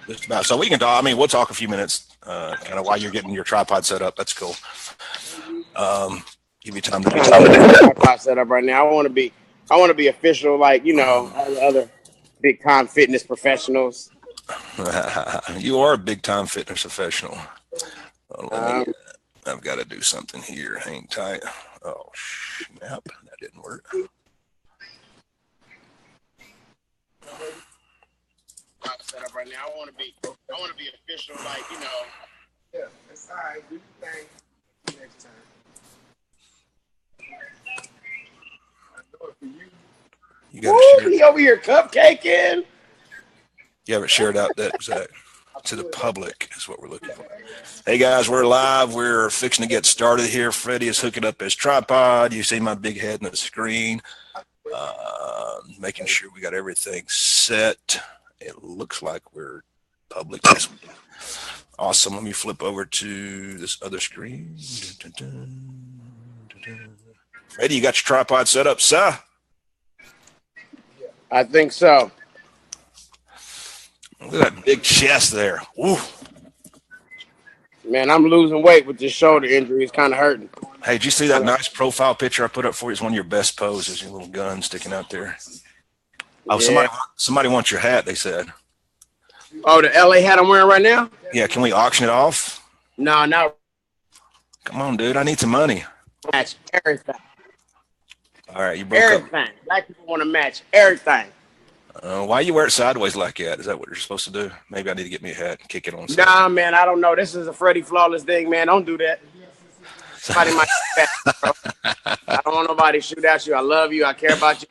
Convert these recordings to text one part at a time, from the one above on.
Just about. So we can talk. I mean, we'll talk a few minutes, kind of while you're getting your tripod set up. That's cool. Give you time to do that. Tripod set up right now. I want to be official, like all the other big time fitness professionals. You are a big time fitness professional. Um, I've got to do something here. Hang tight. Oh snap! That didn't work. Set up right now. I want to be official, like Yeah, that's all right. Do your thing. Next time. I know it for you. You got to share. He over here cupcaking. You haven't shared out that to the public is what we're looking for. Hey guys, we're live. We're fixing to get started here. Freddie is hooking up his tripod. You see my big head on the screen. Making sure we got everything set. It looks like we're public. Awesome. Let me flip over to this other screen. Freddie, you got your tripod set up, sir? I think so. Look at that big chest there. Woo. Man, I'm losing weight with this shoulder injury. It's kind of hurting. Hey, did you see that nice profile picture I put up for you? It's one of your best poses, your little gun sticking out there. Oh, yeah. Somebody wants your hat, they said. Oh, the LA hat I'm wearing right now? Yeah, can we auction it off? No. Come on, dude. I need some money. Match everything. All right, you broke everything. Up. Black people want to match everything. Why you wear it sideways like that? Is that what you're supposed to do? Maybe I need to get me a hat and kick it on. Nah, man, I don't know. This is a Freddie Flawless thing, man. Don't do that. Somebody might shoot at you, bro. I don't want nobody to shoot at you. I love you. I care about you.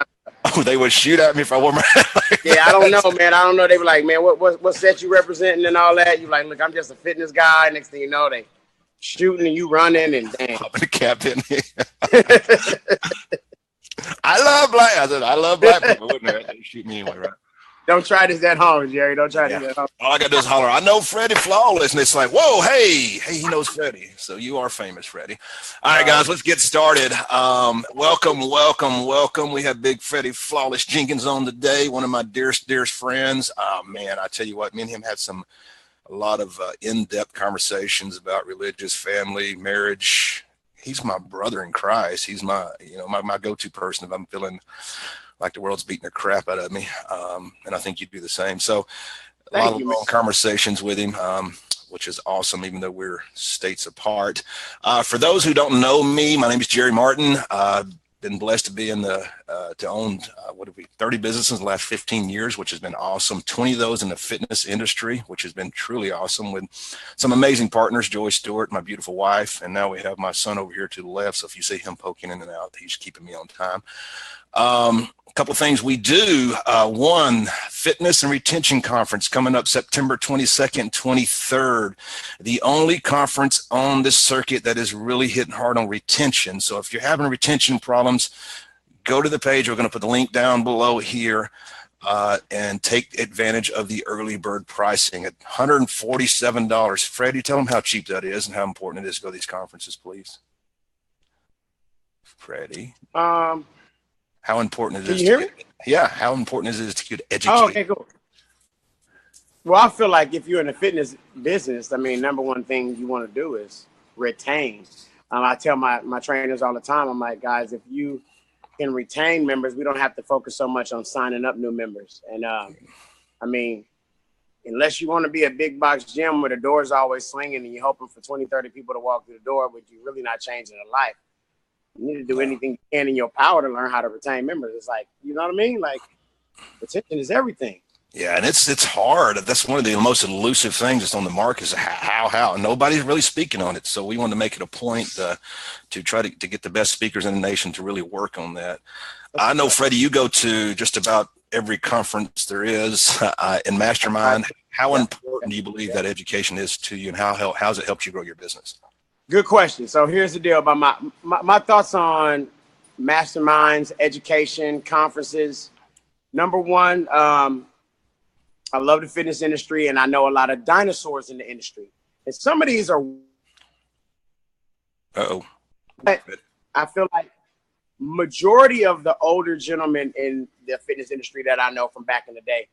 Oh, they would shoot at me if I wore my hat like Yeah, I don't know, man. I don't know. They were like, man, what set you representing and all that? You like, look, I'm just a fitness guy. Next thing you know, they shooting and you running and damn. The cap hit me. I love black. I said, I love black people. Wouldn't they shoot me anyway, right? Don't try this at home, Jerry. Don't try this at home. All I got to do is holler, I know Freddie Flawless. And it's like, whoa, hey, he knows Freddie. So you are famous, Freddie. All right, guys, let's get started. Welcome. We have big Freddie Flawless Jenkins on today, one of my dearest friends. Oh, man, I tell you what, me and him had a lot of in-depth conversations about religious, family, marriage. He's my brother in Christ. He's my go-to person if I'm feeling like the world's beating the crap out of me. And I think you'd do the same. So a lot of long conversations with him, which is awesome, even though we're states apart. For those who don't know me, my name is Jerry Martin. Been blessed to be to own 30 businesses in the last 15 years, which has been awesome. 20 of those in the fitness industry, which has been truly awesome, with some amazing partners, Joy Stewart, my beautiful wife, and now we have my son over here to the left. So if you see him poking in and out, he's keeping me on time. A couple of things we do. One, fitness and retention conference coming up September 22nd and 23rd. The only conference on this circuit that is really hitting hard on retention. So if you're having retention problems, go to the page. We're going to put the link down below here and take advantage of the early bird pricing at $147. Freddie, tell them how cheap that is and how important it is to go to these conferences, please. Freddie. How important it is. Can you hear me? Yeah, how important is it to get educated? Oh, okay, cool. Well, I feel like if you're in the fitness business, I mean, number one thing you want to do is retain. I tell my trainers all the time, I'm like, guys, if you can retain members, we don't have to focus so much on signing up new members. And I mean, unless you want to be a big box gym where the door's always swinging and you're hoping for 20, 30 people to walk through the door, but you're really not changing their life. You need to do anything you can in your power to learn how to retain members. It's like, you know what I mean? Like, retention is everything. Yeah, and it's hard. That's one of the most elusive things that's on the market is how. Nobody's really speaking on it. So we want to make it a point to try to get the best speakers in the nation to really work on that. I know, Freddie, you go to just about every conference there is in Mastermind. How important do you believe that education is to you, and how's it helped you grow your business? Good question. So here's the deal about my thoughts on masterminds, education, conferences. Number one, I love the fitness industry, and I know a lot of dinosaurs in the industry. And some of these are. I feel like majority of the older gentlemen in the fitness industry that I know from back in the day,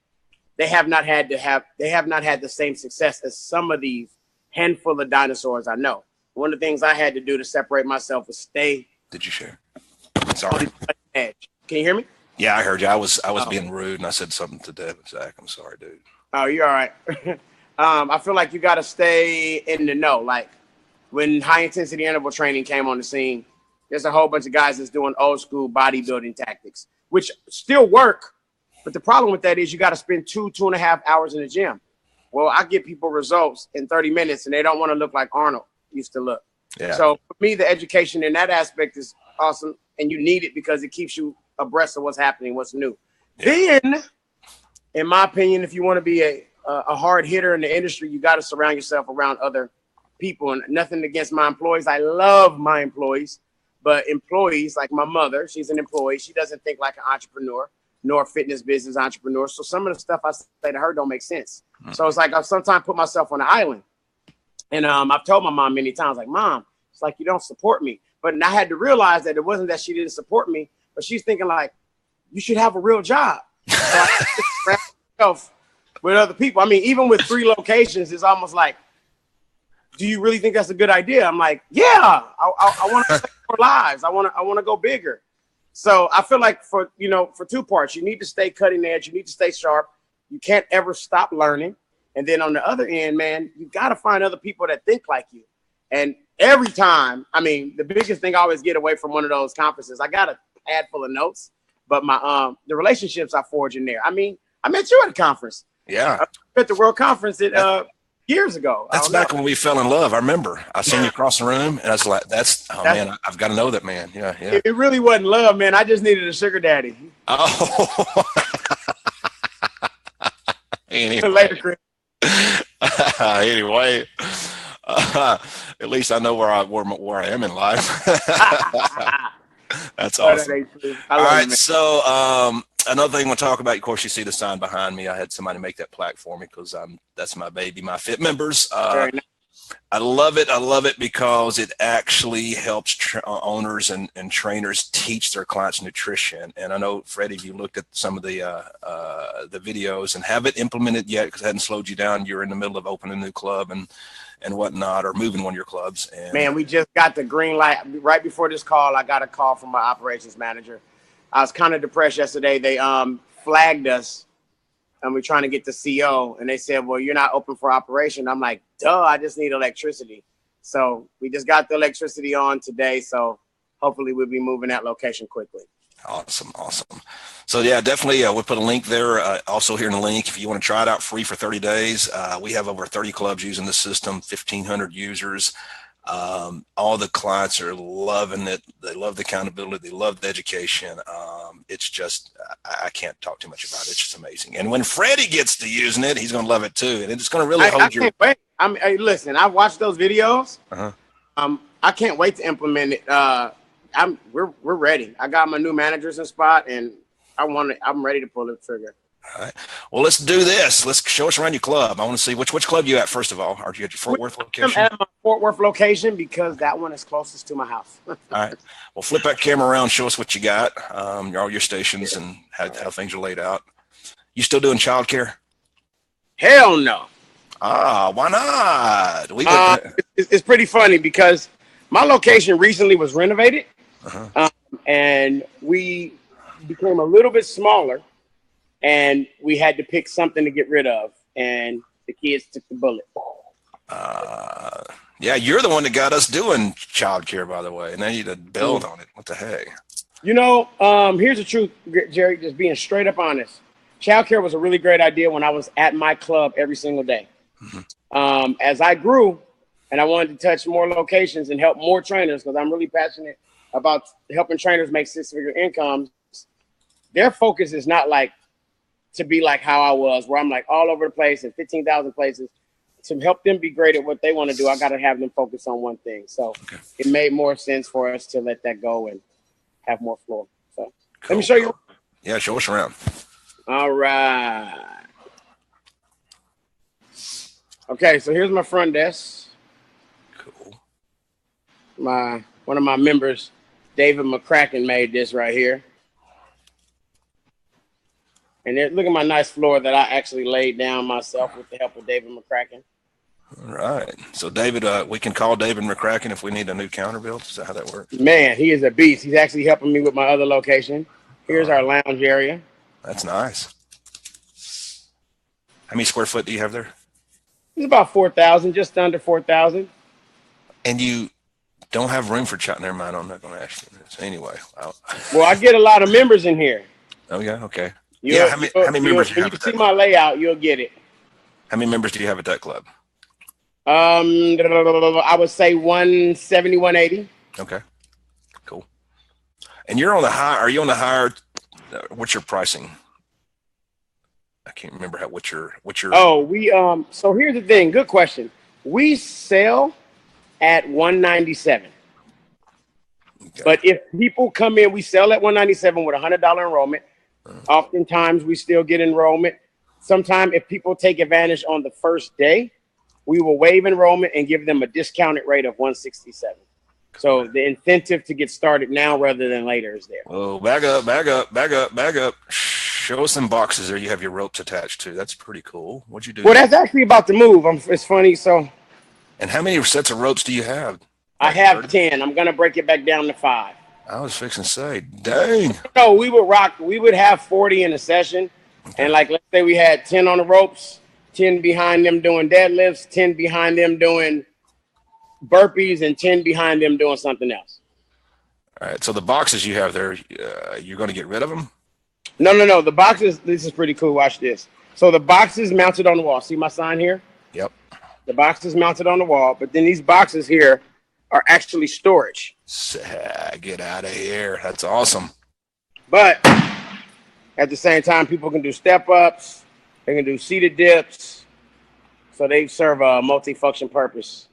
they have not had the same success as some of these handful of dinosaurs I know. One of the things I had to do to separate myself was stay. Did you share? Sorry. Edge. Can you hear me? Yeah, I heard you. I was being rude, and I said something to Deb and Zach. I'm sorry, dude. Oh, you're all right. I feel like you got to stay in the know. Like when high intensity interval training came on the scene, there's a whole bunch of guys that's doing old school bodybuilding tactics, which still work. But the problem with that is you got to spend 2.5 hours in the gym. Well, I get people results in 30 minutes, and they don't want to look like Arnold used to look. Yeah. So for me, the education in that aspect is awesome, and you need it because it keeps you abreast of what's happening, what's new. Yeah. Then, in my opinion, if you want to be a hard hitter in the industry, you got to surround yourself around other people. And nothing against my employees. I love my employees, but employees like my mother, she's an employee. She doesn't think like an entrepreneur, nor a fitness business entrepreneur. So some of the stuff I say to her don't make sense. Mm-hmm. So it's like I sometimes put myself on an island. And I've told my mom many times, like, Mom, it's like you don't support me. But I had to realize that it wasn't that she didn't support me, but she's thinking like, you should have a real job. So I myself with other people. I mean, even with 3 locations, it's almost like, do you really think that's a good idea? I'm like, yeah, I want to save more lives. I want to go bigger. So I feel like for 2 parts, you need to stay cutting edge. You need to stay sharp. You can't ever stop learning. And then on the other end, man, you got to find other people that think like you. And every time, I mean, the biggest thing I always get away from one of those conferences, I got a pad full of notes, but my the relationships I forge in there. I mean, I met you at a conference. Yeah. I at the World Conference years ago. That's back when we fell in love. I remember. I seen you across the room, and I was like, man, I've got to know that man. Yeah. It really wasn't love, man. I just needed a sugar daddy. Oh. Anyway. Later, Chris. Anyway, at least I know where I am in life. That's awesome. All right, so another thing we'll talk about. Of course, you see the sign behind me. I had somebody make that plaque for me because that's my baby, my Fit members. Very nice. I love it. I love it because it actually helps owners and trainers teach their clients nutrition. And I know, Freddie, if you looked at some of the videos and haven't implemented yet because it hadn't slowed you down, you're in the middle of opening a new club and whatnot, or moving one of your clubs. And man, we just got the green light. Right before this call, I got a call from my operations manager. I was kind of depressed yesterday. They flagged us. And we're trying to get the CO, and they said, well, you're not open for operation. I'm like, duh, I just need electricity. So we just got the electricity on today. So hopefully we'll be moving that location quickly. Awesome. So yeah, definitely. We'll put a link there. Also here in the link, if you want to try it out free for 30 days, we have over 30 clubs using the system, 1,500 users. All the clients are loving it. They love the accountability. They love the education. It's just, I can't talk too much about it. It's just amazing. And when Freddie gets to using it, he's going to love it too. And it's going to really hold your. I can't wait. Listen, I've watched those videos. I can't wait to implement it. We're ready. I got my new managers in spot, and I'm ready to pull the trigger. All right. Well, let's do this. Let's show us around your club. I want to see which club you at first of all. Are you at your Fort Worth location? I'm at my Fort Worth location because that one is closest to my house. All right. Well, flip that camera around. Show us what you got. All your stations and how things are laid out. You still doing childcare? Hell no. Why not? It's pretty funny because my location recently was renovated, and we became a little bit smaller. And we had to pick something to get rid of, and the kids took the bullet. Yeah, you're the one that got us doing childcare, by the way. And now you to build on it. What the heck? Here's the truth, Jerry, just being straight up honest. Childcare was a really great idea when I was at my club every single day. As I grew and I wanted to touch more locations and help more trainers, because I'm really passionate about helping trainers make 6-figure incomes, their focus is not like to be like how I was, where I'm like all over the place in 15,000 places. To help them be great at what they want to do, I got to have them focus on one thing. So It made more sense for us to let that go and have more floor. So Let me show you. Yeah, show us around. All right. Okay, so here's my front desk. Cool. One of my members, David McCracken, made this right here. And look at my nice floor that I actually laid down myself with the help of David McCracken. All right. So David, we can call David McCracken if we need a new counter built. Is that how that works? Man, he is a beast. He's actually helping me with my other location. Here's our lounge area. That's nice. How many square foot do you have there? It's about 4,000, just under 4,000. And you don't have room for chat. Never mind. I'm not going to ask you this. Anyway. Well, I get a lot of members in here. Oh, yeah. Okay. How many members do you have at that club? When you see club? my layout, you'll get it. How many members do you have at that club? I would say 170, 180. Okay. Cool. And you're on the high. Are you on the higher? What's your pricing? I can't remember what your. Oh, we so here's the thing. Good question. We sell at 197. Okay. But if people come in, we sell at 197 with $100 enrollment. Oftentimes we still get enrollment. Sometimes if people take advantage on the first day, we will waive enrollment and give them a discounted rate of 167. So the incentive to get started now rather than later is there. Oh, back up. Show us some boxes there you have your ropes attached to. That's pretty cool. What'd you do? Well, that's actually about to move. It's funny. So. And how many sets of ropes do you have? I have 10. I'm going to break it back down to 5. I was fixing to say, dang. No, we would have 40 in a session. Okay. And like, let's say we had 10 on the ropes, 10 behind them doing deadlifts, 10 behind them doing burpees, and 10 behind them doing something else. All right. So the boxes you have there, you're going to get rid of them? No. The boxes, this is pretty cool. Watch this. So the boxes mounted on the wall. See my sign here? Yep. The boxes mounted on the wall, but then these boxes here are actually storage. Get out of here. That's awesome. But at the same time, people can do step-ups. They can do seated dips. So they serve a multi-function purpose.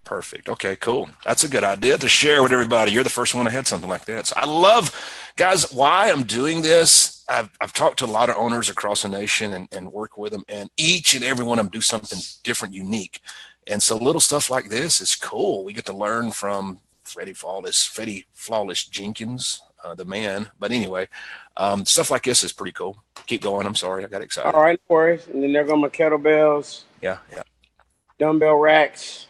Perfect. Okay, cool. That's a good idea to share with everybody. You're the first one to had something like that. So I love, guys, why I'm doing this. I've talked to a lot of owners across the nation and work with them, and each and every one of them do something different, unique. And so little stuff like this is cool. We get to learn from Freddie Flawless Jenkins, the man. But anyway, stuff like this is pretty cool. Keep going. I'm sorry. I got excited. All right, no worries. And then there go my kettlebells. Yeah. Dumbbell racks.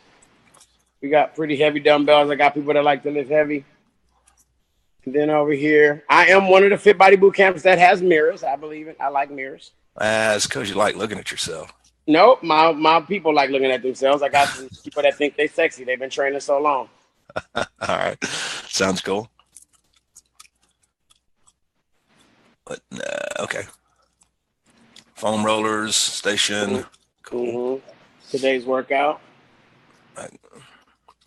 We got pretty heavy dumbbells. I got people that like to lift heavy. And then over here, I am one of the Fit Body Boot Camps that has mirrors. I believe it. I like mirrors. It's because you like looking at yourself. Nope, my people like looking at themselves. I got some people that think they sexy. They've been training so long. All right, sounds cool. But okay, foam rollers, station. Cool. Mm-hmm. Today's workout.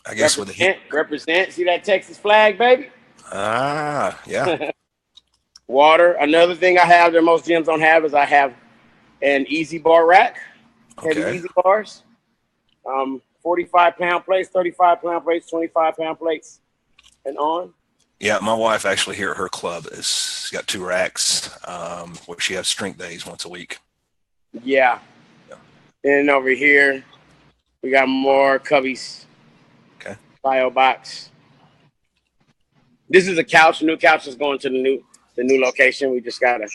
I guess with the heat. Represent. See that Texas flag, baby? Yeah. Water. Another thing I have that most gyms don't have is I have an easy bar rack. Okay. Heavy easy bars. 45-pound plates, 35-pound plates, 25-pound plates, and on. Yeah, my wife actually here at her club has got 2 racks where she has strength days once a week. Yeah. And over here, we got more cubbies. Okay. Bio box. This is a couch. The new couch is going to the new location. We just gotta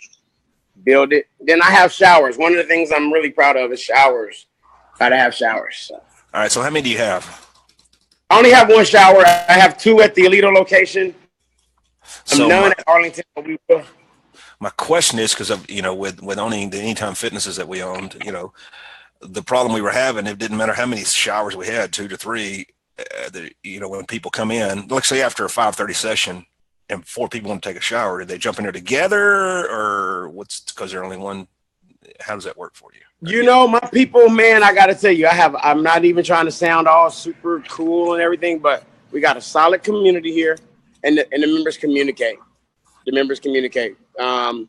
build it. Then I have showers. One of the things I'm really proud of is showers. Gotta have showers. So. All right. So how many do you have? I only have 1 shower. I have 2 at the Alito location. None at Arlington. My question is because of with owning the Anytime Fitnesses that we owned, the problem we were having, it didn't matter how many showers we had, 2 to 3. When people come in, let's say after a 5:30 session, and 4 people want to take a shower, do they jump in there together, or what's because they're only one? How does that work for you? My people, man, I got to tell you, I'm not even trying to sound all super cool and everything, but we got a solid community here, and the members communicate. A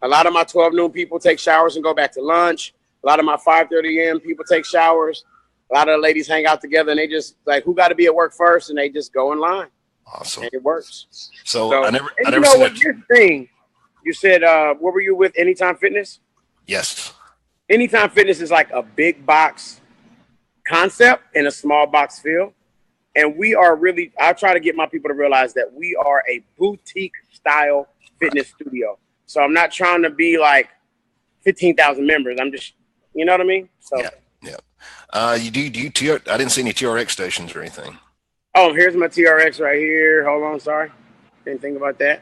lot of my 12 noon people take showers and go back to lunch. A lot of my 5:30 a.m. people take showers. A lot of the ladies hang out together, and they just like, who got to be at work first, and they just go in line. Awesome. And it works. So I never seen what your thing. You said, what were you with? Anytime Fitness? Yes. Anytime Fitness is like a big box concept in a small box feel. And we are really, I try to get my people to realize that we are a boutique style fitness studio. So I'm not trying to be like 15,000 members. I'm just, you know what I mean? So you do TR, I didn't see any TRX stations or anything. Oh, here's my TRX right here. Hold on, sorry. Didn't think about that.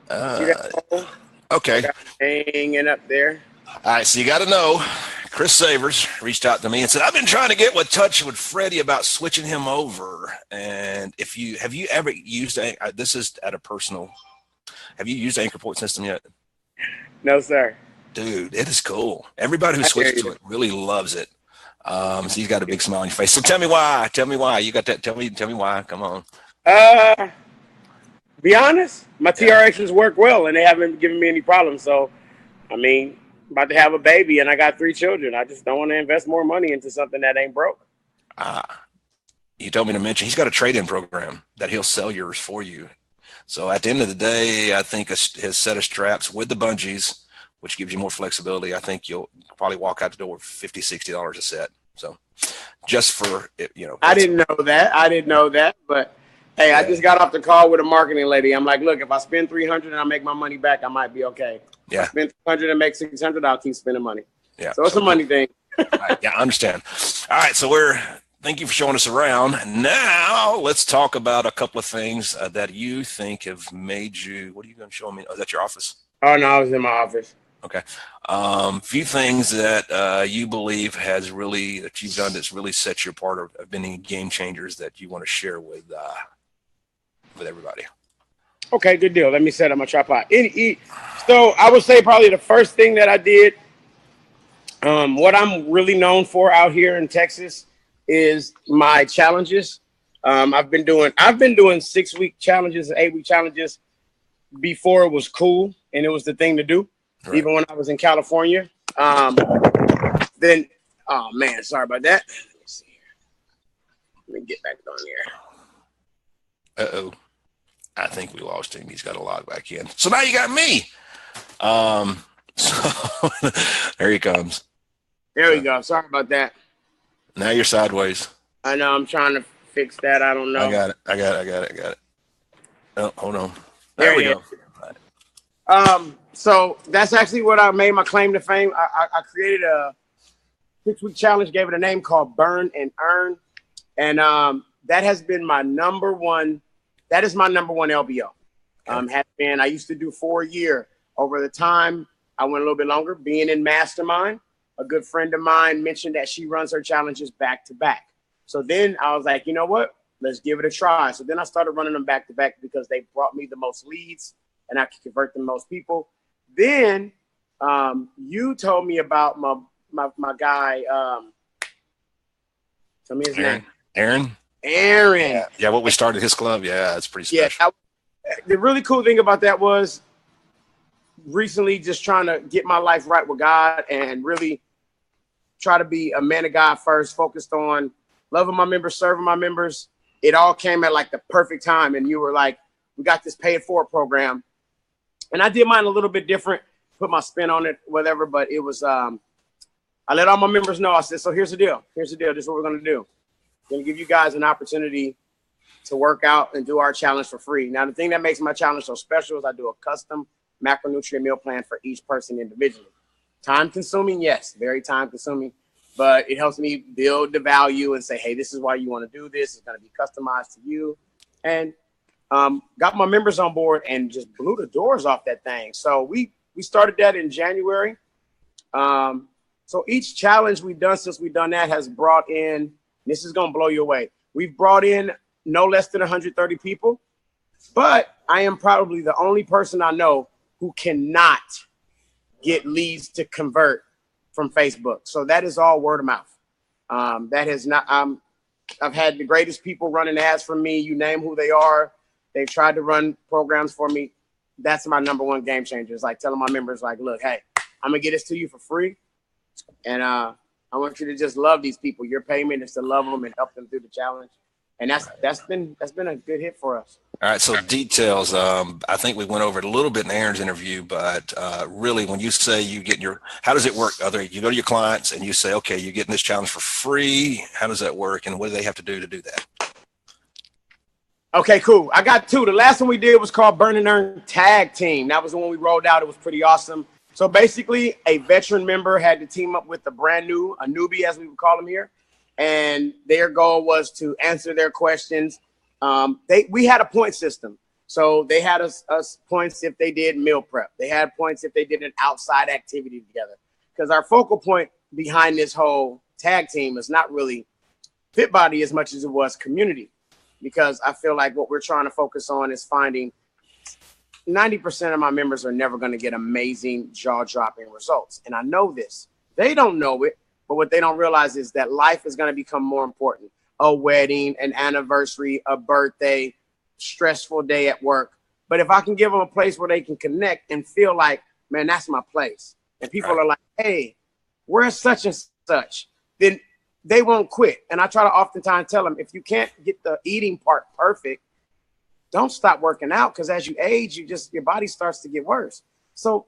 See that? Okay. Hanging up there. All right, so you got to know, Chris Savers reached out to me and said, I've been trying to get in touch with Freddie about switching him over. And have you ever used, this is at a personal, have you used Anchor Point System yet? No, sir. Dude, it is cool. Everybody who switches to it really loves it. So he's got a big smile on your face. So tell me why. You got that. Tell me why. Come on. Be honest, my TRXs work well and they haven't given me any problems. So, I mean, about to have a baby and I got 3 children. I just don't want to invest more money into something that ain't broke. You told me to mention he's got a trade-in program that he'll sell yours for you. So at the end of the day, I think his set of straps with the bungees, which gives you more flexibility, I think you'll probably walk out the door with $50, $60 a set. So just for, I didn't know that, but hey, I just got off the call with a marketing lady. I'm like, look, if I spend $300 and I make my money back, I might be okay. Yeah. If I spend $300 and make $600, I'll keep spending money. Yeah. So it's a money thing. Yeah, I understand. All right. So thank you for showing us around. Now let's talk about a couple of things that you think have made you, what are you going to show me? Oh, is that your office? Oh, no, I was in my office. Okay. Few things that you believe that you've done that's really set you apart or have been any game changers that you want to share with everybody. Okay, good deal. Let me set up my tripod. So I would say probably the first thing that I did, what I'm really known for out here in Texas is my challenges. I've been doing 6-week challenges, 8-week challenges before it was cool and it was the thing to do. Right. Even when I was in California. Then, oh man, sorry about that. Let me see here. Let me get back on here. Uh-oh. I think we lost him. He's got to log back in. So now you got me. So there he comes. There we go. Sorry about that. Now you're sideways. I know. I'm trying to fix that. I don't know. I got it. Oh, hold on. There we go. So that's actually what I made my claim to fame. I created a 6-week challenge, gave it a name called Burn and Earn. And that has been my number one. That is my number one LBO. I used to do 4 a year. Over the time, I went a little bit longer. Being in Mastermind, a good friend of mine mentioned that she runs her challenges back to back. So then I was like, you know what? Let's give it a try. So then I started running them back to back because they brought me the most leads and I could convert the most people. Then you told me about my guy. Tell me his name. Aaron. Yeah, what we started his club. Yeah, it's pretty special. Yeah, the really cool thing about that was recently just trying to get my life right with God and really try to be a man of God first, focused on loving my members, serving my members. It all came at like the perfect time. And you were like, we got this pay it forward program. And I did mine a little bit different, put my spin on it, whatever. But it was, I let all my members know. I said, so here's the deal. This is what we're going to do. We're going to give you guys an opportunity to work out and do our challenge for free. Now, the thing that makes my challenge so special is I do a custom macronutrient meal plan for each person individually. Time consuming, yes, very time consuming, but it helps me build the value and say, hey, this is why you want to do this. It's going to be customized to you. And got my members on board and just blew the doors off that thing. So we started that in January. So each challenge we've done since we've done that has brought in, this is going to blow you away. We've brought in no less than 130 people, but I am probably the only person I know who cannot get leads to convert from Facebook. So that is all word of mouth. That has not, I've had the greatest people running ads for me. You name who they are. They've tried to run programs for me. That's my number one game changer. It's like telling my members, like, look, hey, I'm going to get this to you for free. And I want you to just love these people. Your payment is to love them and help them through the challenge. And that's been a good hit for us. All right. So details, I think we went over it a little bit in Aaron's interview, but really when you say you get how does it work? You go to your clients and you say, okay, you're getting this challenge for free. How does that work? And what do they have to do that? Okay, cool. I got two. The last one we did was called Burn and Earn Tag Team. That was the one we rolled out. It was pretty awesome. So basically, a veteran member had to team up with a newbie, as we would call them here. And their goal was to answer their questions. We had a point system. So they had us points if they did meal prep. They had points if they did an outside activity together. Because our focal point behind this whole tag team is not really Fit Body as much as it was community. Because I feel like what we're trying to focus on is finding 90% of my members are never going to get amazing jaw-dropping results. And I know this. They don't know it, but what they don't realize is that life is going to become more important. A wedding, an anniversary, a birthday, stressful day at work. But if I can give them a place where they can connect and feel like, man, that's my place. And people are like, hey, where's such and such? Then they won't quit. And I try to oftentimes tell them, if you can't get the eating part perfect, don't stop working out, because as you age, your body starts to get worse. So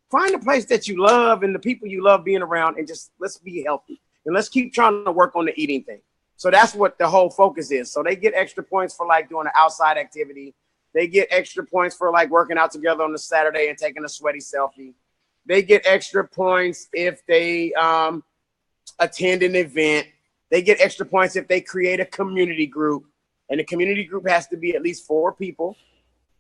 find a place that you love and the people you love being around, and just let's be healthy. And let's keep trying to work on the eating thing. So that's what the whole focus is. So they get extra points for like doing an outside activity. They get extra points for like working out together on a Saturday and taking a sweaty selfie. They get extra points if they attend an event. They get extra points if they create a community group, and the community group has to be at least 4 people.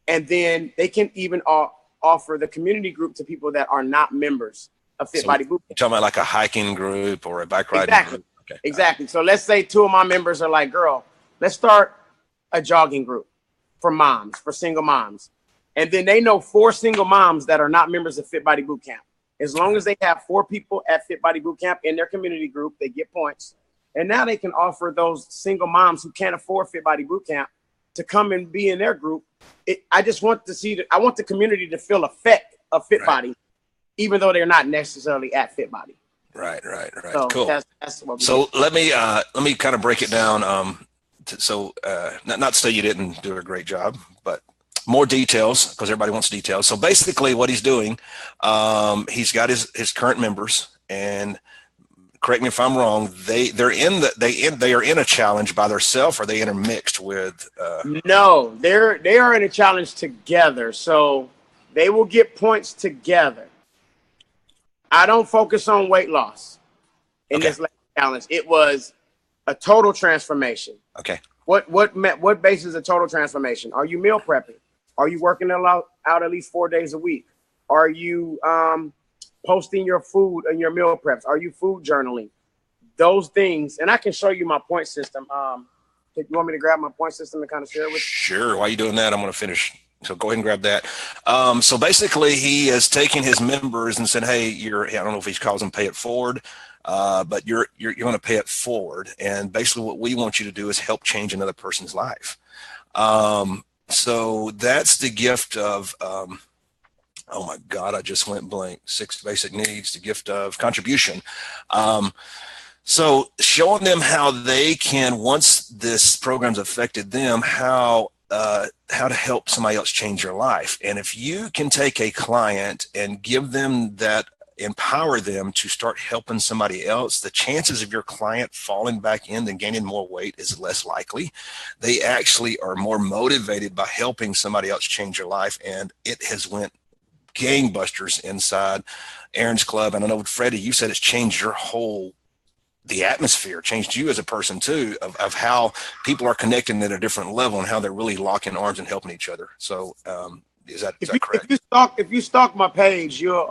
And then they can even offer the community group to people that are not members of Fit Body Boot Camp. You're talking about like a hiking group or a bike riding group? Okay. Exactly. So let's say 2 of my members are like, girl, let's start a jogging group for moms, for single moms. And then they know 4 single moms that are not members of Fit Body Boot Camp. As long as they have 4 people at Fit Body Boot Camp in their community group, they get points. And now they can offer those single moms who can't afford Fit Body Boot Camp to come and be in their group. I just want to see I want the community to feel effect of Fit Body, even though they're not necessarily at Fit Body. Right. So cool. That's what So let me kind of break it down. Not to say you didn't do a great job, but more details, because everybody wants details. So basically, what he's doing, he's got his current members, and correct me if I'm wrong, they are in a challenge by themselves, or they intermixed with. No, they are in a challenge together, so they will get points together. I don't focus on weight loss in this challenge. It was a total transformation. Okay. What basis a total transformation? Are you meal prepping? Are you working out at least 4 days a week? Are you posting your food and your meal preps? Are you food journaling? Those things, and I can show you my point system. You want me to grab my point system and kind of share it with you? Sure. While you're doing that, I'm going to finish. So go ahead and grab that. So basically, he is taking his members and said, "Hey, I don't know if he calls them pay it forward, but you're going to pay it forward." And basically, what we want you to do is help change another person's life. So that's the gift of. Oh my God, I just went blank. 6 basic needs, the gift of contribution. So showing them how they can, once this program's affected them, how to help somebody else change their life. And if you can take a client and give them that, empower them to start helping somebody else, the chances of your client falling back in and gaining more weight is less likely. They actually are more motivated by helping somebody else change their life. And it has went gangbusters inside Aaron's club. And I know, Freddie, you said it's changed the atmosphere, changed you as a person too, of how people are connecting at a different level and how they're really locking arms and helping each other. So is that correct? If you stalk my page, you'll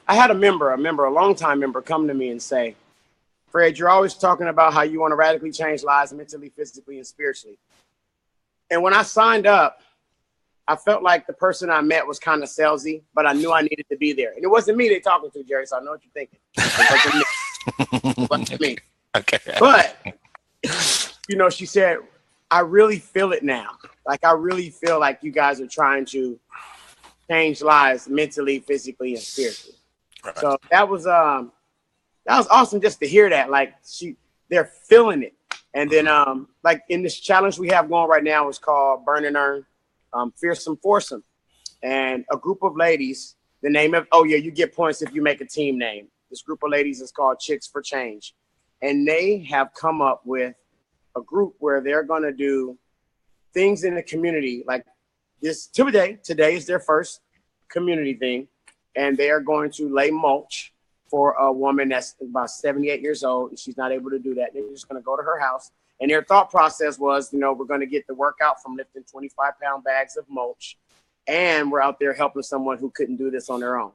I had a longtime member come to me and say, Fred, you're always talking about how you want to radically change lives mentally, physically, and spiritually. And when I signed up, I felt like the person I met was kind of salesy, but I knew I needed to be there. And it wasn't me they're talking to, Jerry, so I know what you're thinking. It wasn't me. Okay. But, she said, I really feel it now. Like, I really feel like you guys are trying to change lives mentally, physically, and spiritually. Right. So that was awesome just to hear that. Like, they're feeling it. And then, like in this challenge we have going right now is called Burn and Earn, Fearsome Foursome. And a group of ladies, the name of, you get points if you make a team name. This group of ladies is called Chicks for Change. And they have come up with a group where they're going to do things in the community like this. Today is their first community thing, and they are going to lay mulch for a woman that's about 78 years old, and she's not able to do that. They're just going to go to her house. And their thought process was, we're going to get the workout from lifting 25-pound bags of mulch, and we're out there helping someone who couldn't do this on their own.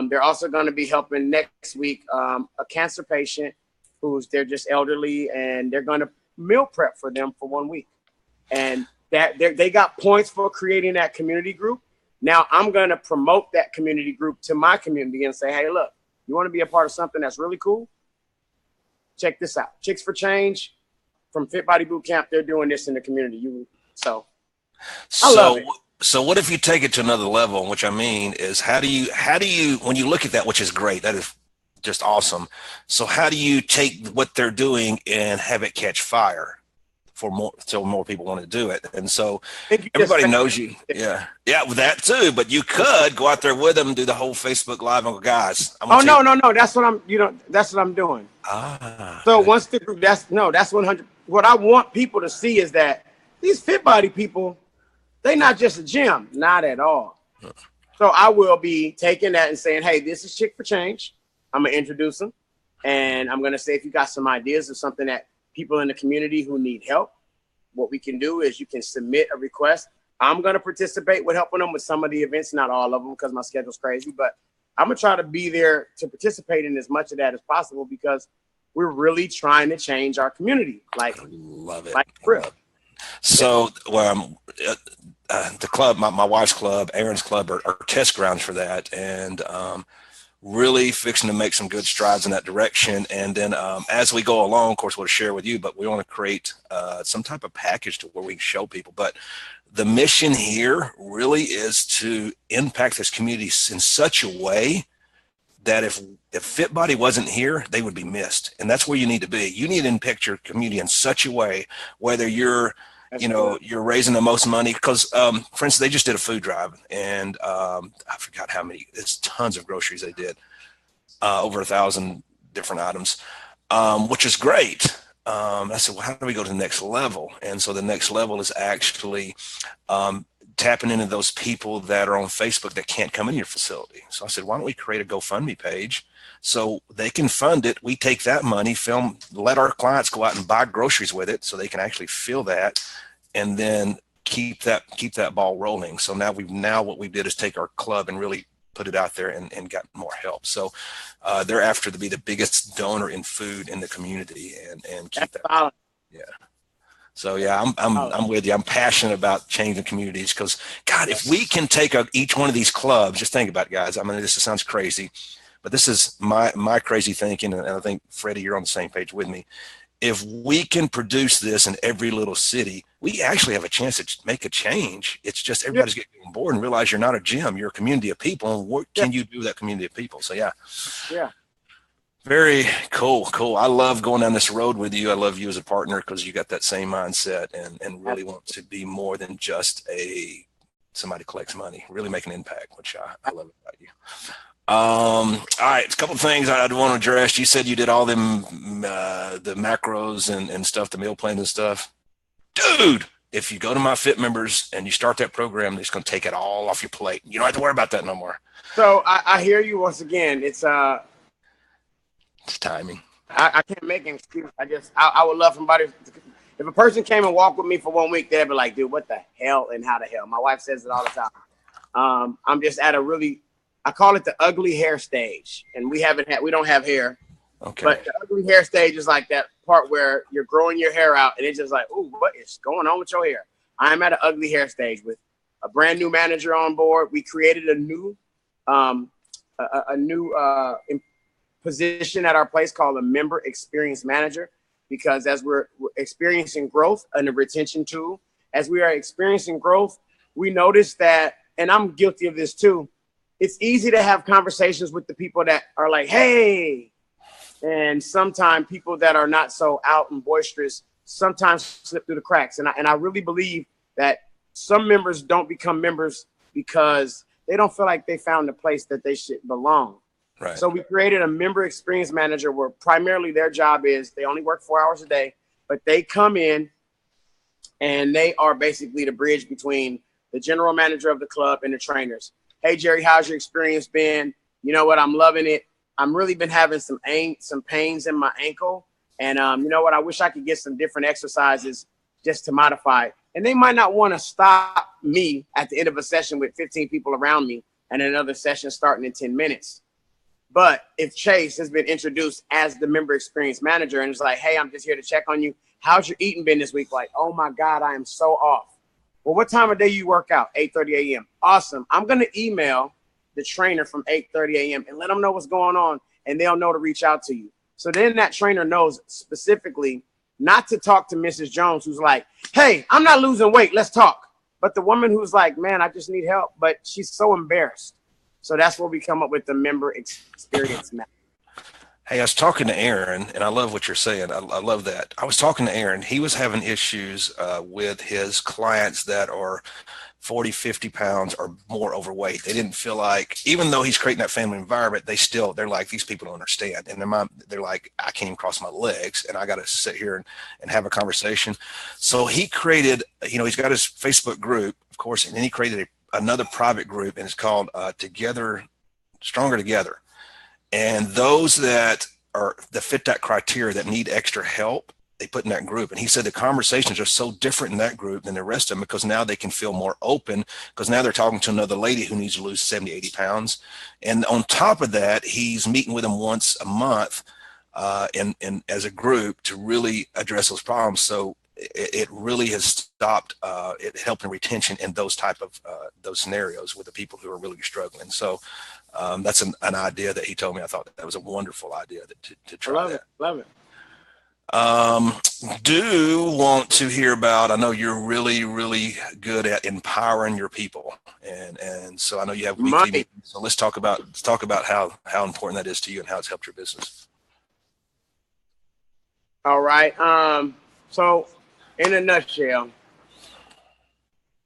They're also going to be helping next week a cancer patient they're just elderly, and they're going to meal prep for them for 1 week. And that they got points for creating that community group. Now I'm going to promote that community group to my community and say, hey, look, you want to be a part of something that's really cool? Check this out. Chicks for Change from Fit Body Boot Camp, they're doing this in the community. I love it. So what if you take it to another level? Which I mean is, how do you, when you look at that, which is great, that is just awesome. So how do you take what they're doing and have it catch fire so more people want to do it? And so everybody knows you. Yeah, with that too. But you could go out there with them and do the whole Facebook Live and go, guys. No. That's what I'm doing. So once the group, that's 100. What I want people to see is that these fit body people, they're not just a gym, not at all. So I will be taking that and saying, hey, this is Chick for Change. I'm going to introduce them. And I'm going to say, if you got some ideas of something that people in the community who need help, what we can do is you can submit a request. I'm going to participate with helping them with some of the events, not all of them because my schedule's crazy, but I'm going to try to be there to participate in as much of that as possible because we're really trying to change our community. I love it. Real. So the club, my wife's club, Aaron's club are test grounds for that. And really fixing to make some good strides in that direction. And then as we go along, of course, we'll share with you, but we want to create some type of package to where we can show people. But the mission here really is to impact this community in such a way that if Fit Body wasn't here, they would be missed. And that's where you need to be. You need to impact your community in such a way, whether you're you're raising the most money because, for instance, they just did a food drive, and I forgot how many. It's tons of groceries they did, over 1,000 different items, which is great. I said, well, how do we go to the next level? And so the next level is actually tapping into those people that are on Facebook that can't come in your facility. So I said, why don't we create a GoFundMe page so they can fund it? We take that money, let our clients go out and buy groceries with it so they can actually fill that and then keep that ball rolling. So now what we did is take our club and really put it out there and got more help. So they're after to be the biggest donor in food in the community and keep that. Yeah. So yeah, I'm with you. I'm passionate about changing communities because, God, if we can take each one of these clubs, just think about it, guys. I mean, this sounds crazy, but this is my crazy thinking, and I think, Freddie, you're on the same page with me. If we can produce this in every little city, we actually have a chance to make a change. It's just everybody's getting on board and realize you're not a gym, you're a community of people, and what can you do with that community of people? So yeah. Very cool. I love going down this road with you. I love you as a partner because you got that same mindset and really want to be more than just somebody collects money, really make an impact, which I love about you. All right, a couple of things I'd want to address. You said you did all them the macros and stuff, the meal plans and stuff. Dude, if you go to my Fit members and you start that program, it's going to take it all off your plate. You don't have to worry about that no more. So I hear you once again. It's timing. I can't make an excuse. I would love somebody. If a person came and walked with me for 1 week, they'd be like, dude, what the hell and how the hell? My wife says it all the time. I'm just at I call it the ugly hair stage. And we don't have hair. Okay. But the ugly hair stage is like that part where you're growing your hair out and it's just like, ooh, what is going on with your hair? I'm at an ugly hair stage with a brand new manager on board. We created a new position at our place called a member experience manager, because as we're experiencing growth and a retention tool, as we are experiencing growth, we notice that, and I'm guilty of this too, it's easy to have conversations with the people that are like, hey, and sometimes people that are not so out and boisterous sometimes slip through the cracks. And I really believe that some members don't become members because they don't feel like they found a place that they should belong. Right. So we created a member experience manager where primarily their job is they only work 4 hours a day, but they come in And they are basically the bridge between the general manager of the club and the trainers. Hey, Jerry, how's your experience been? You know what? I'm loving it. I'm really been having some pains in my ankle. And you know what? I wish I could get some different exercises just to modify it. And they might not want to stop me at the end of a session with 15 people around me and another session starting in 10 minutes. But if Chase has been introduced as the member experience manager and it's like, hey, I'm just here to check on you. How's your eating been this week? Like, oh my God, I am so off. Well, what time of day you work out? 8:30 a.m. Awesome. I'm going to email the trainer from 8:30 a.m. and let them know what's going on, and they'll know to reach out to you. So then that trainer knows specifically not to talk to Mrs. Jones, who's like, hey, I'm not losing weight. Let's talk. But the woman who's like, man, I just need help. But she's so embarrassed. So that's where we come up with the member experience map. Hey, I was talking to Aaron, and I love what you're saying. I love that. I was talking to Aaron. He was having issues with his clients that are 40, 50 pounds or more overweight. They didn't feel like, even though he's creating that family environment, they're like, these people don't understand. And they're like, I can't even cross my legs, and I got to sit here and have a conversation. So he created, he's got his Facebook group, of course, and then he created another private group, and it's called Together, Stronger Together. And those that fit that criteria that need extra help, they put in that group. And he said the conversations are so different in that group than the rest of them because now they can feel more open because now they're talking to another lady who needs to lose 70, 80 pounds. And on top of that, he's meeting with them once a month and as a group to really address those problems. So it really has stopped it helping retention in those type of those scenarios with the people who are really struggling. So that's an idea that he told me. I thought that was a wonderful idea to try that. Love it. Do want to hear about, I know you're really, really good at empowering your people. And so I know you have weekly meetings. So let's talk about how important that is to you and how it's helped your business. All right. So in a nutshell,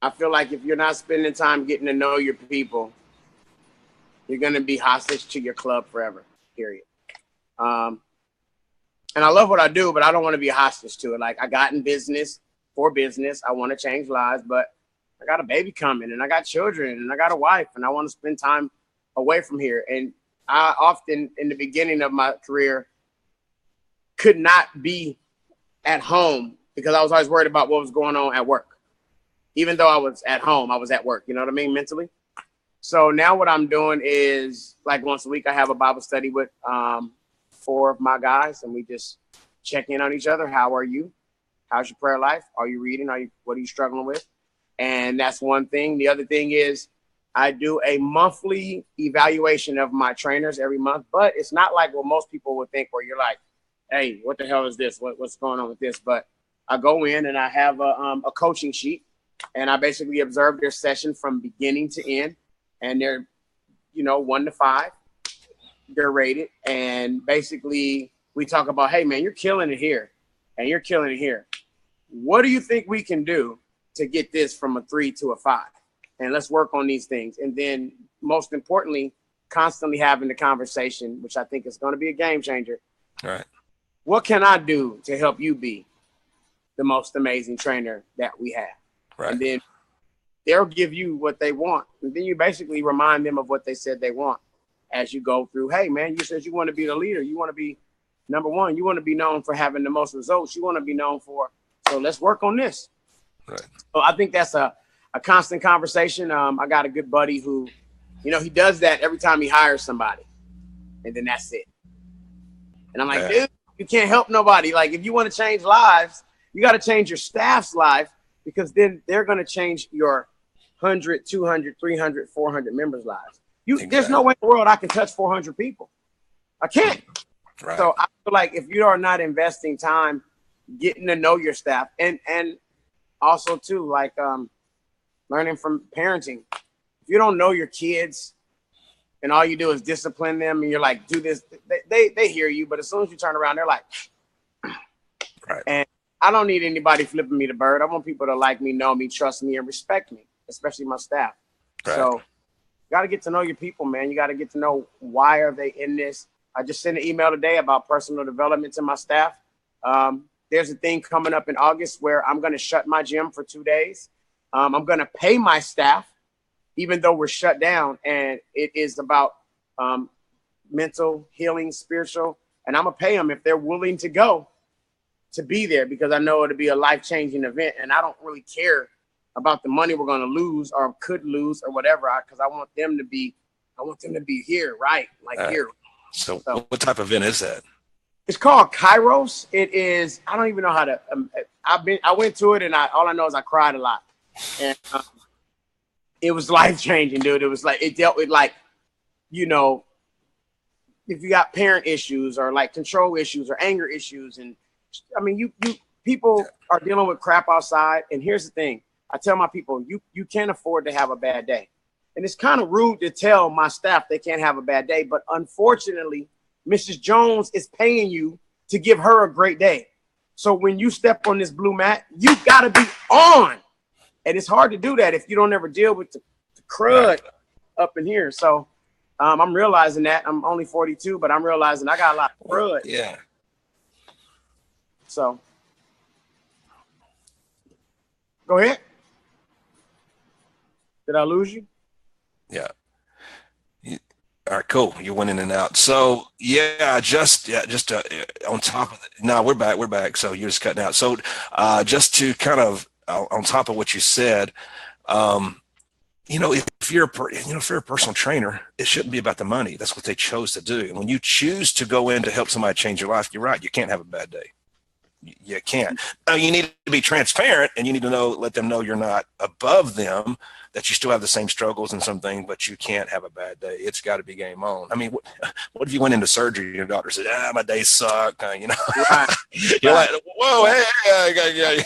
I feel like if you're not spending time getting to know your people, you're going to be hostage to your club forever, period. And I love what I do, but I don't want to be a hostage to it. Like, I got in business for business. I want to change lives, but I got a baby coming and I got children and I got a wife and I want to spend time away from here. And I often, in the beginning of my career, could not be at home because I was always worried about what was going on at work. Even though I was at home, I was at work, you know what I mean, mentally. So now what I'm doing is, like, once a week I have a Bible study with 4 of my guys, and we just check in on each other. How are you? How's your prayer life? Are you reading? What are you struggling with? And that's one thing. The other thing is I do a monthly evaluation of my trainers every month, but it's not like what most people would think, where you're like, hey, what the hell is this? What's going on with this? But I go in and I have a coaching sheet, and I basically observe their session from beginning to end, and they're, 1 to 5. They're rated, and basically we talk about, hey man, you're killing it here and you're killing it here. What do you think we can do to get this from a 3 to a 5? And let's work on these things. And then most importantly, constantly having the conversation, which I think is going to be a game changer. All right. What can I do to help you be the most amazing trainer that we have? Right. And then they'll give you what they want. And then you basically remind them of what they said they want. As you go through, hey man, you said you want to be the leader. You want to be number one. You want to be known for having the most results. You want to be known for, so let's work on this. Right. So I think that's a constant conversation. I got a good buddy who, he does that every time he hires somebody, and then that's it. And I'm like, dude, you can't help nobody. Like, if you want to change lives, you got to change your staff's life, because then they're going to change your 100, 200, 300, 400 members' lives. Exactly. There's no way in the world I can touch 400 people. I can't. Right. So I feel like if you are not investing time getting to know your staff, and also too, like learning from parenting. If you don't know your kids and all you do is discipline them and you're like, do this, they hear you, but as soon as you turn around, they're like, right. And I don't need anybody flipping me the bird. I want people to like me, know me, trust me, and respect me, especially my staff. Right. So got to get to know your people, man. You got to get to know, why are they in this? I just sent an email today about personal development to my staff. there's a thing coming up in August where I'm going to shut my gym for 2 days. I'm going to pay my staff, even though we're shut down, and it is about mental healing, spiritual, and I'm going to pay them if they're willing to go to be there, because I know it'll be a life-changing event, and I don't really care about the money we're going to lose or could lose or whatever, because I want them to be here, right? Like here. So what type of event is that? It's called Kairos. It is, I don't even know how to, I went to it, and all I know is I cried a lot. And it was life-changing, dude. It was like, it dealt with, like, you know, if you got parent issues or like control issues or anger issues. And I mean, you people are dealing with crap outside. And here's the thing. I tell my people, you can't afford to have a bad day. And it's kind of rude to tell my staff they can't have a bad day. But unfortunately, Mrs. Jones is paying you to give her a great day. So when you step on this blue mat, you got to be on. And it's hard to do that if you don't ever deal with the crud up in here. So I'm realizing that. I'm only 42, but I'm realizing I got a lot of crud. Yeah. So go ahead. Did I lose you? Yeah. All right, cool. You went in and out. So just on top of it. No, we're back. So you're just cutting out. So just to kind of on top of what you said, you know, if you're a personal trainer, it shouldn't be about the money. That's what they chose to do. And when you choose to go in to help somebody change your life, you're right. You can't have a bad day. You can't. Now, you need to be transparent, and you need to let them know you're not above them, that you still have the same struggles and something, but you can't have a bad day. It's got to be game on. I mean, what if you went into surgery and your doctor said, my day sucked, you know? Right. You're like, whoa, hey, yeah.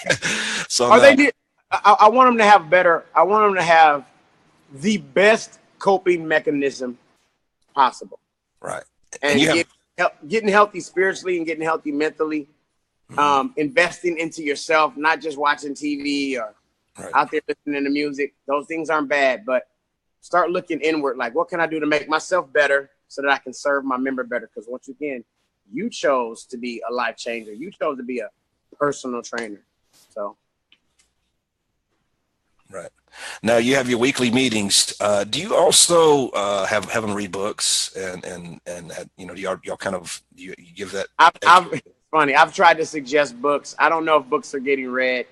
So I want them to have better. I want them to have the best coping mechanism possible. Right. And getting healthy spiritually and getting healthy mentally. Investing into yourself, not just watching TV or out there listening to music. Those things aren't bad, but start looking inward. Like, what can I do to make myself better so that I can serve my member better? Because once again, you chose to be a life changer. You chose to be a personal trainer. So. Right. Now you have your weekly meetings. Do you also have them read books and you know, do y'all kind of you give that? Funny. I've tried to suggest books. I don't know if books are getting read.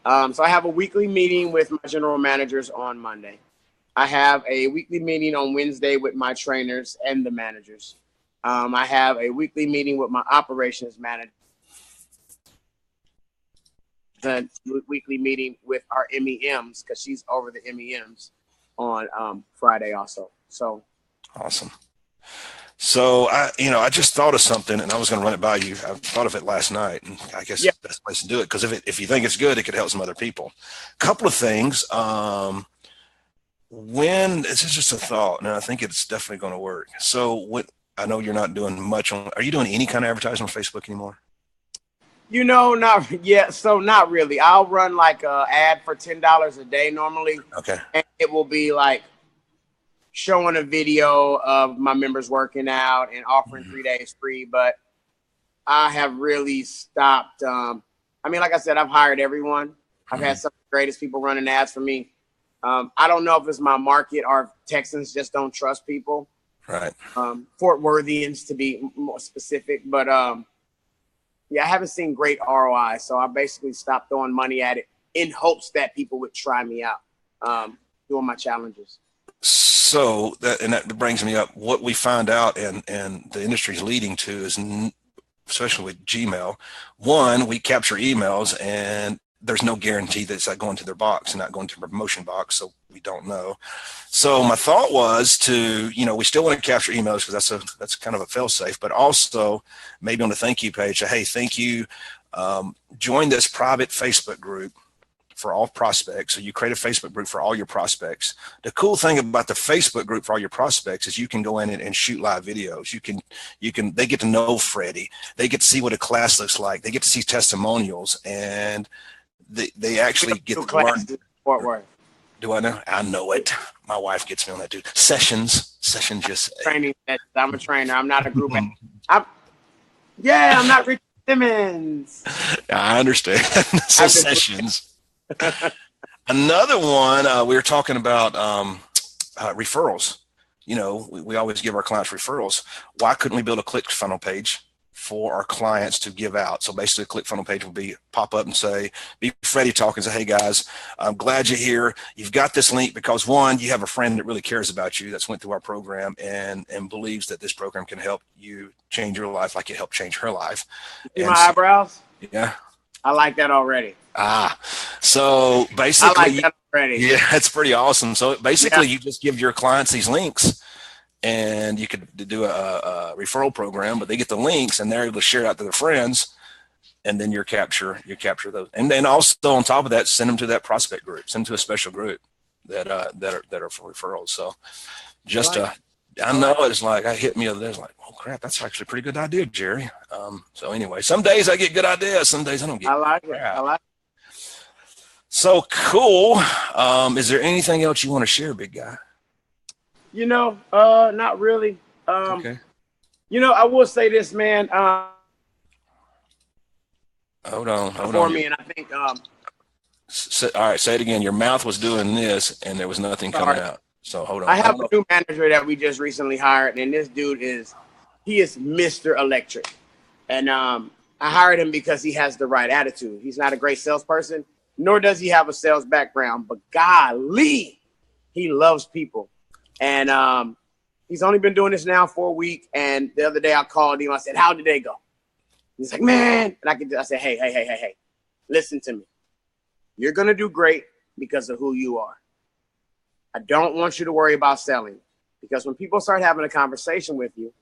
So I have a weekly meeting with my general managers on Monday. I have a weekly meeting on Wednesday with my trainers and the managers. I have a weekly meeting with my operations manager. The weekly meeting with our MEMs, because she's over the MEMs on Friday also. So awesome. So I just thought of something, and I was going to run it by you. I thought of it last night, and I guess that's the place to do it, because if you think it's good, it could help some other people. Couple of things. When this is just a thought, and I think it's definitely going to work. So I know you're not doing much on. Are you doing any kind of advertising on Facebook anymore? You know, not yet. So not really. I'll run like a ad for $10 a day normally. Okay. And it will be like showing a video of my members working out and offering 3 days free. But I have really stopped. I mean, like I said, I've hired everyone. I've had some of the greatest people running ads for me. I don't know if it's my market or if Texans just don't trust people. Right. Fort Worthians, to be more specific. But I haven't seen great ROI. So I basically stopped throwing money at it in hopes that people would try me out doing my challenges. So that brings me up. What we find out and the industry is leading to is, especially with Gmail, one, we capture emails and there's no guarantee that it's not going to their box and not going to their promotion box. So we don't know. So my thought was to, we still want to capture emails because that's kind of a fail safe, but also maybe on the thank you page, hey, thank you. Join this private Facebook group for all prospects. So you create a Facebook group for all your prospects. The cool thing about the Facebook group for all your prospects is you can go in and shoot live videos. They get to know Freddie. They get to see what a class looks like. They get to see testimonials, and they actually get to learn. Fort Worth. Do I know? I know it. My wife gets me on that too. Sessions just training. I'm a trainer. I'm not a group. I'm not Rich Simmons. I understand. So sessions. Another one, we were talking about referrals. You know, we always give our clients referrals. Why couldn't we build a ClickFunnels page for our clients to give out? So basically a ClickFunnels page will be pop up and say, be Freddie talk and say, hey guys, I'm glad you're here. You've got this link because one, you have a friend that really cares about you that's went through our program and believes that this program can help you change your life like it helped change her life. See my eyebrows? Yeah. I like that already. So basically, I like that already. Yeah, it's pretty awesome. So basically, you just give your clients these links, and you could do a referral program, but they get the links and they're able to share it out to their friends, and then you capture those. And then also on top of that, send them to that prospect group, send them to a special group that are for referrals. So just I know it's like I hit me the other day. It's like, oh crap, that's actually a pretty good idea, Jerry. So anyway, some days I get good ideas, some days I don't get. I like it. I like it. So cool. Is there anything else you want to share, big guy? You know, not really. Okay. You know, I will say this, man. Hold on. For me, and I think. All right, say it again. Your mouth was doing this, and there was nothing coming out. So hold on. I have a new manager that we just recently hired, and this dude is Mr. Electric. And I hired him because he has the right attitude. He's not a great salesperson, nor does he have a sales background, but golly, he loves people. And he's only been doing this now for a week. And the other day I called him. I said, how did they go? He's like, man. And I said, hey, listen to me. You're going to do great because of who you are. I don't want you to worry about selling, because when people start having a conversation with you,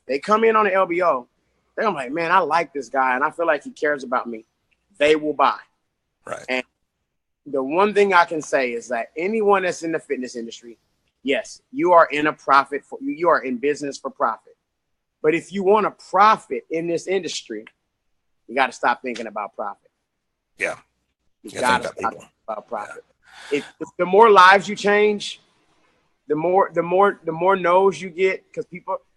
they come in on an LBO, they're like, man, I like this guy and I feel like he cares about me. They will buy. Right. And the one thing I can say is that anyone that's in the fitness industry, yes, you are in you are in business for profit. But if you want to profit in this industry, you got to stop thinking about profit. Yeah. You got to stop thinking about profit. Yeah. If the more lives you change, the more no's you get, because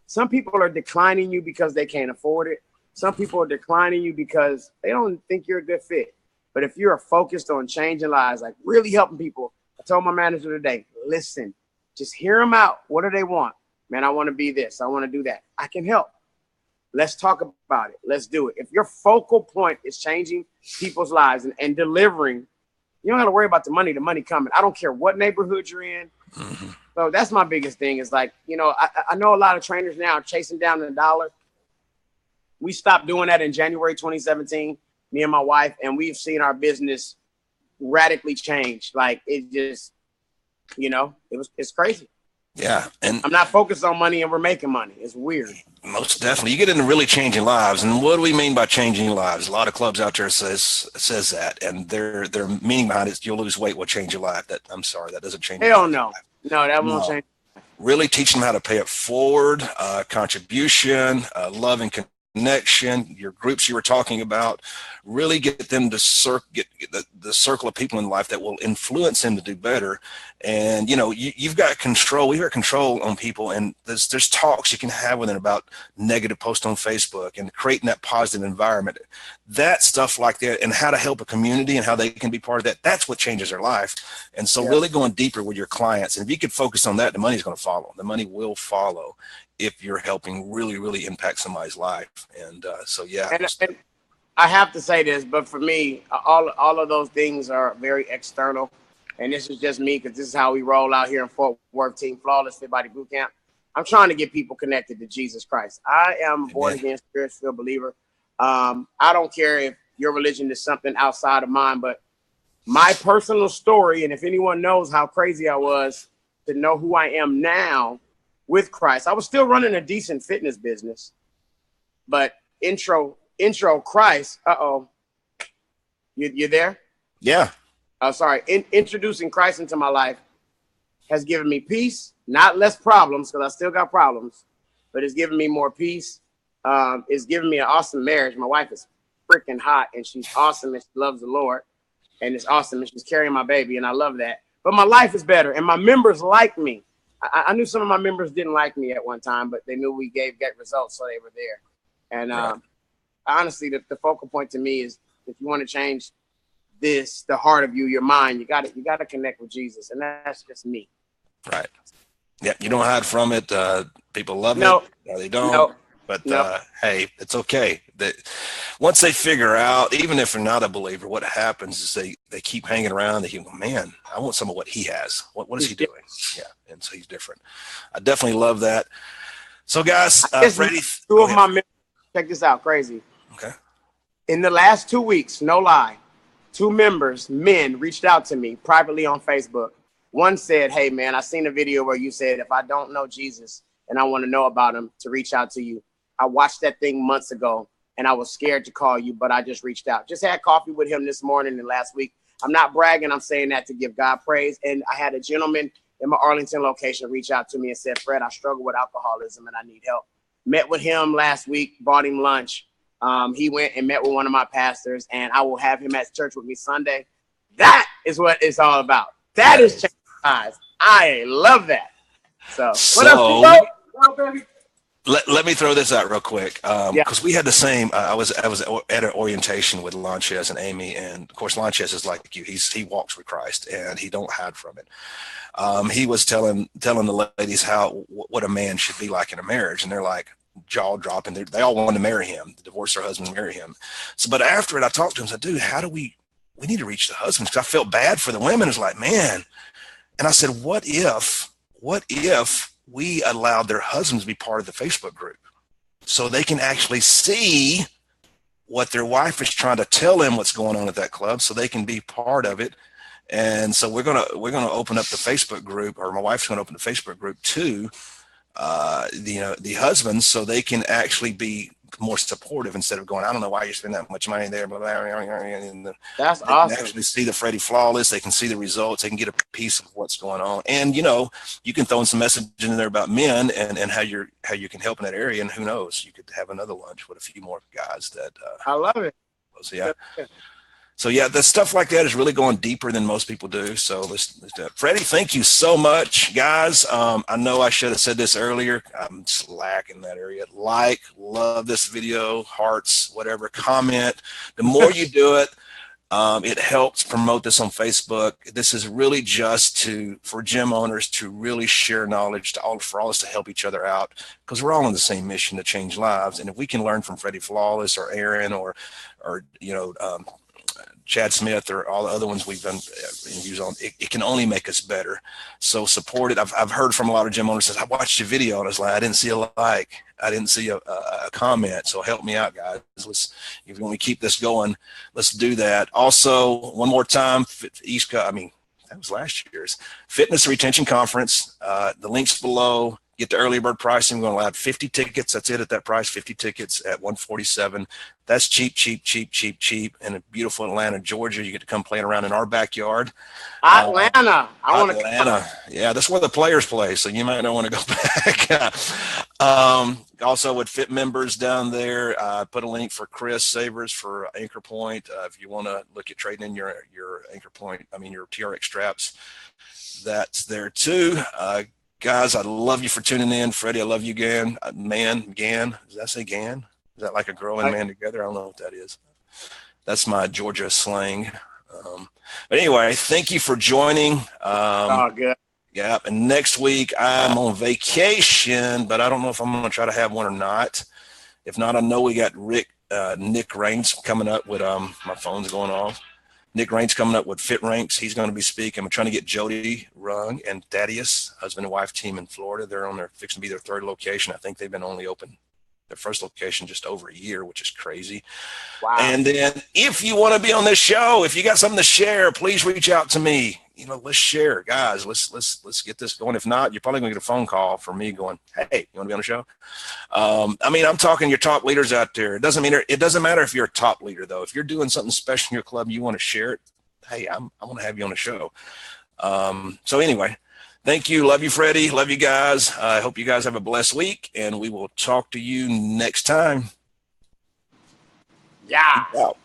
some people are declining you because they can't afford it. Some people are declining you because they don't think you're a good fit. But if you're focused on changing lives, like really helping people, I told my manager today, listen, just hear them out. What do they want? Man, I want to be this. I want to do that. I can help. Let's talk about it. Let's do it. If your focal point is changing people's lives and delivering, you don't got to worry about the money coming. I don't care what neighborhood you're in. Mm-hmm. So that's my biggest thing is like, you know, I know a lot of trainers now are chasing down the dollar. We stopped doing that in January 2017, me and my wife, and we've seen our business radically change. Like it just, you know, it's crazy. Yeah. And I'm not focused on money and we're making money. It's weird. Most definitely. You get into really changing lives. And what do we mean by changing lives? A lot of clubs out there says that. And their meaning behind it is you'll lose weight will change your life. I'm sorry, that doesn't change. Hell no. No, that won't change. Really teaching them how to pay it forward, contribution, love and connection, your groups you were talking about, really get them to get the circle of people in life that will influence them to do better. And, you know, you've got control. We've got control on people. And there's talks you can have with them about negative posts on Facebook and creating that positive environment. That stuff like that, and how to help a community and how they can be part of that. That's what changes their life. And so really going deeper with your clients. And if you could focus on that, the money's going to follow. The money will follow if you're helping really, really impact somebody's life. And so, yeah. And I have to say this, but for me, all of those things are very external. And this is just me because this is how we roll out here in Fort Worth, Team Flawless Fit Body Boot Camp. I'm trying to get people connected to Jesus Christ. I am a born-again, spirit-filled believer. I don't care if your religion is something outside of mine, but my personal story, and if anyone knows how crazy I was to know who I am now with Christ, I was still running a decent fitness business, but intro Christ. You there? Yeah. Sorry. Introducing Christ into my life has given me peace, not less problems, because I still got problems, but it's given me more peace. It's given me an awesome marriage. My wife is freaking hot and she's awesome and she loves the Lord and it's awesome and she's carrying my baby and I love that. But my life is better and my members like me. I knew some of my members didn't like me at one time, but they knew we gave results, so they were there. And honestly, the focal point to me is if you want to change the heart of you, your mind, you got to connect with Jesus, and that's just me. Right. Yeah, you don't hide from it. People love it. Or they don't. No. But hey, it's okay. Once they figure out, even if they're not a believer, what happens is they keep hanging around. They keep, man, I want some of what he has. What is he doing? Yeah, and so he's different. I definitely love that. So, guys, Freddie, two of my members, check this out, crazy. Okay. In the last 2 weeks, no lie, 2 members, men, reached out to me privately on Facebook. One said, hey, man, I seen a video where you said, if I don't know Jesus and I want to know about him, to reach out to you. I watched that thing months ago, and I was scared to call you, but I just reached out. Just had coffee with him this morning and last week. I'm not bragging. I'm saying that to give God praise. And I had a gentleman in my Arlington location reach out to me and said, Fred, I struggle with alcoholism and I need help. Met with him last week, bought him lunch. He went and met with one of my pastors, and I will have him at church with me Sunday. That is what it's all about. That is changing lives. I love that. So what else? Let me throw this out real quick, because we had the same. I was at an orientation with Lanchez and Amy, and of course Lanchez is like you. He walks with Christ, and he don't hide from it. He was telling the ladies what a man should be like in a marriage, and they're like jaw dropping. They all wanted to marry him, divorce their husband, and marry him. So, but after it, I talked to him. I said, dude, how do we need to reach the husbands? Because I felt bad for the women. It's like, man. And I said, what if we allowed their husbands to be part of the Facebook group so they can actually see what their wife is trying to tell them what's going on at that club, so they can be part of it. And so we're gonna open up the Facebook group, or my wife's gonna open the Facebook group to the husbands, so they can actually be more supportive instead of going, I don't know why you spend that much money there. Blah, blah, blah, and that's they awesome. can actually see the Freddie Flawless. They can see the results. They can get a piece of what's going on. And, you can throw in some message in there about men and how you can help in that area. And who knows, you could have another lunch with a few more guys that. I love it. So, yeah. So, yeah, the stuff like that is really going deeper than most people do. So let's do it. Freddie, thank you so much, guys. I know I should have said this earlier. I'm slacking in that area. Love this video, hearts, whatever, comment. The more you do it, it helps promote this on Facebook. This is really just for gym owners to really share knowledge, for all us to help each other out, because we're all on the same mission to change lives. And if we can learn from Freddie Flawless or Aaron or Chad Smith or all the other ones we've done interviews on, it can only make us better. So support it. I've heard from a lot of gym owners says, I watched your video and I was like, I didn't see a like, I didn't see a comment. So help me out, guys. If you want to keep this going, let's do that. Also, one more time, that was last year's Fitness Retention Conference. The link's below. Get the early bird pricing. We're going to add 50 tickets. That's it at that price, 50 tickets at $147. That's cheap. In a beautiful Atlanta, Georgia. You get to come playing around in our backyard. Atlanta. Atlanta. Yeah, that's where the players play, so you might not want to go back. Also, with Fit members down there, put a link for Chris Savers for Anchor Point. If you want to look at trading in your Anchor Point, your TRX straps, that's there too. Guys, I love you for tuning in. Freddie, I love you, Gan. Gan. Does that say Gan? Is that like a girl and man together? I don't know what that is. That's my Georgia slang. But anyway, thank you for joining. Good. Yeah, and next week I'm on vacation, but I don't know if I'm going to try to have one or not. If not, I know we got Nick Raines coming up with my phone's going off. Nick Raines coming up with Fit Ranks. He's going to be speaking. I'm trying to get Jody Rung and Thaddeus, husband and wife team in Florida. They're fixing to be their third location. I think they've been only open their first location just over a year, which is crazy. Wow. And then if you want to be on this show, if you got something to share, please reach out to me. Let's share, guys. Let's get this going. If not, you're probably going to get a phone call from me going, hey, you want to be on the show? I'm talking your top leaders out there. It doesn't matter if you're a top leader, though. If you're doing something special in your club, you want to share it. Hey, I want to have you on the show. So anyway, thank you. Love you, Freddie. Love you guys. I hope you guys have a blessed week, and we will talk to you next time. Yeah. Peace out.